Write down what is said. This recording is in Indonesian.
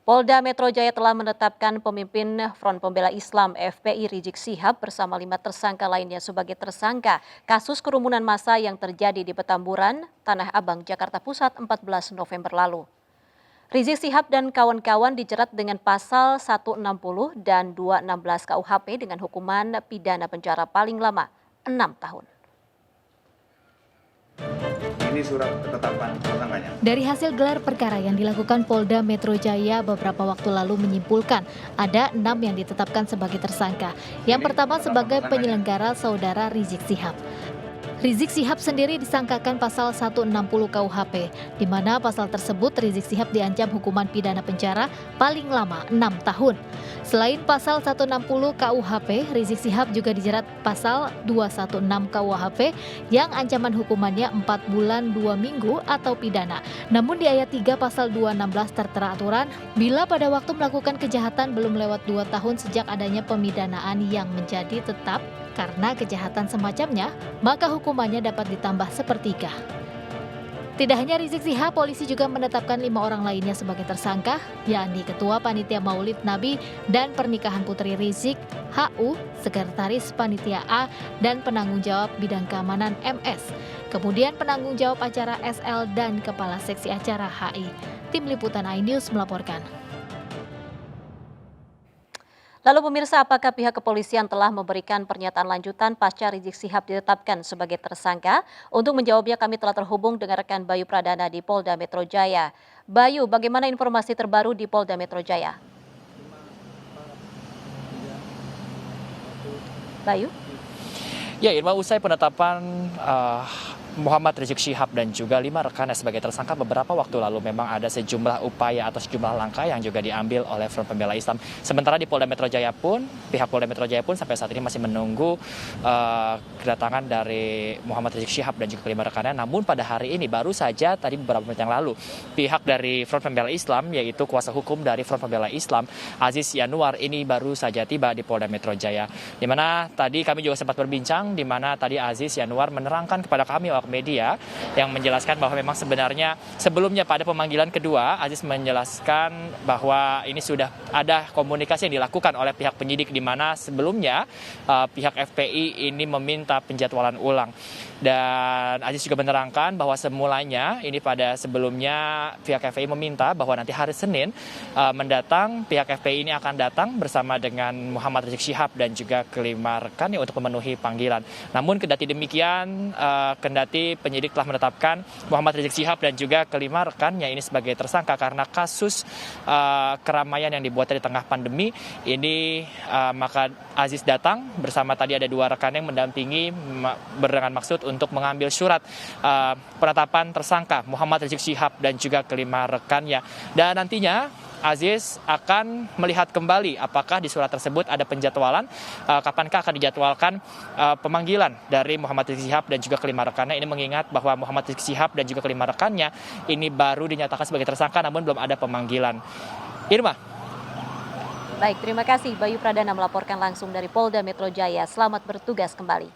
Polda Metro Jaya telah menetapkan pemimpin Front Pembela Islam FPI Rizik Syihab bersama 5 tersangka lainnya sebagai tersangka kasus kerumunan massa yang terjadi di Petamburan, Tanah Abang, Jakarta Pusat 14 November lalu. Rizik Syihab dan kawan-kawan dijerat dengan pasal 160 dan 216 KUHP dengan hukuman pidana penjara paling lama 6 tahun. Ini surat ketetapan tersangkanya. Dari hasil gelar perkara yang dilakukan Polda Metro Jaya beberapa waktu lalu menyimpulkan ada 6 yang ditetapkan sebagai tersangka. Yang pertama sebagai penyelenggara saudara Rizik Syihab. Rizik Syihab sendiri disangkakan pasal 160 KUHP, di mana pasal tersebut Rizik Syihab diancam hukuman pidana penjara paling lama 6 tahun. Selain pasal 160 KUHP, Rizik Syihab juga dijerat pasal 216 KUHP yang ancaman hukumannya 4 bulan 2 minggu atau pidana. Namun di ayat 3 pasal 216 tertera aturan, bila pada waktu melakukan kejahatan belum lewat 2 tahun sejak adanya pemidanaan yang menjadi tetap karena kejahatan semacamnya, maka hukumannya dapat ditambah sepertiga. Tidak hanya Rizik Syihab, polisi juga menetapkan 5 orang lainnya sebagai tersangka, yakni Ketua Panitia Maulid Nabi dan Pernikahan Putri Rizik, HU, Sekretaris Panitia A, dan penanggung jawab bidang keamanan MS. Kemudian penanggung jawab acara SL dan Kepala Seksi Acara HI. Tim Liputan iNews melaporkan. Lalu pemirsa, apakah pihak kepolisian telah memberikan pernyataan lanjutan pasca Rizik Syihab ditetapkan sebagai tersangka? Untuk menjawabnya kami telah terhubung dengan rekan Bayu Pradana di Polda Metro Jaya. Bayu, bagaimana informasi terbaru di Polda Metro Jaya? Bayu? Ya, Irma, usai penetapan Muhammad Rizik Syihab dan juga 5 rekannya sebagai tersangka beberapa waktu lalu memang ada sejumlah upaya atau sejumlah langkah yang juga diambil oleh Front Pembela Islam. Sementara di Polda Metro Jaya pun, pihak Polda Metro Jaya pun sampai saat ini masih menunggu kedatangan dari Muhammad Rizik Syihab dan juga kelima rekannya. Namun pada hari ini baru saja tadi beberapa menit yang lalu pihak dari Front Pembela Islam, yaitu kuasa hukum dari Front Pembela Islam Aziz Yanuar, ini baru saja tiba di Polda Metro Jaya. Di mana tadi kami juga sempat berbincang, di mana tadi Aziz Yanuar menerangkan kepada kami media yang menjelaskan bahwa memang sebenarnya sebelumnya pada pemanggilan kedua Aziz menjelaskan bahwa ini sudah ada komunikasi yang dilakukan oleh pihak penyidik, di mana sebelumnya pihak FPI ini meminta penjadwalan ulang. Dan Aziz juga menerangkan bahwa semulanya ini pada sebelumnya pihak FPI meminta bahwa nanti hari Senin mendatang pihak FPI ini akan datang bersama dengan Muhammad Rizik Syihab dan juga kelima rekannya untuk memenuhi panggilan. Namun kendati demikian, kendati penyidik telah menetapkan Muhammad Rizik Syihab dan juga kelima rekannya ini sebagai tersangka karena kasus keramaian yang dibuat di tengah pandemi ini, maka Aziz datang bersama tadi ada 2 rekan yang mendampingi dengan maksud untuk mengambil surat penetapan tersangka Muhammad Rizik Syihab dan juga kelima rekannya. Dan nantinya Aziz akan melihat kembali apakah di surat tersebut ada penjadwalan, kapankah akan dijadwalkan pemanggilan dari Muhammad Rizik Syihab dan juga kelima rekannya. Ini mengingat bahwa Muhammad Rizik Syihab dan juga kelima rekannya ini baru dinyatakan sebagai tersangka namun belum ada pemanggilan. Irma. Baik, terima kasih Bayu Pradana melaporkan langsung dari Polda Metro Jaya. Selamat bertugas kembali.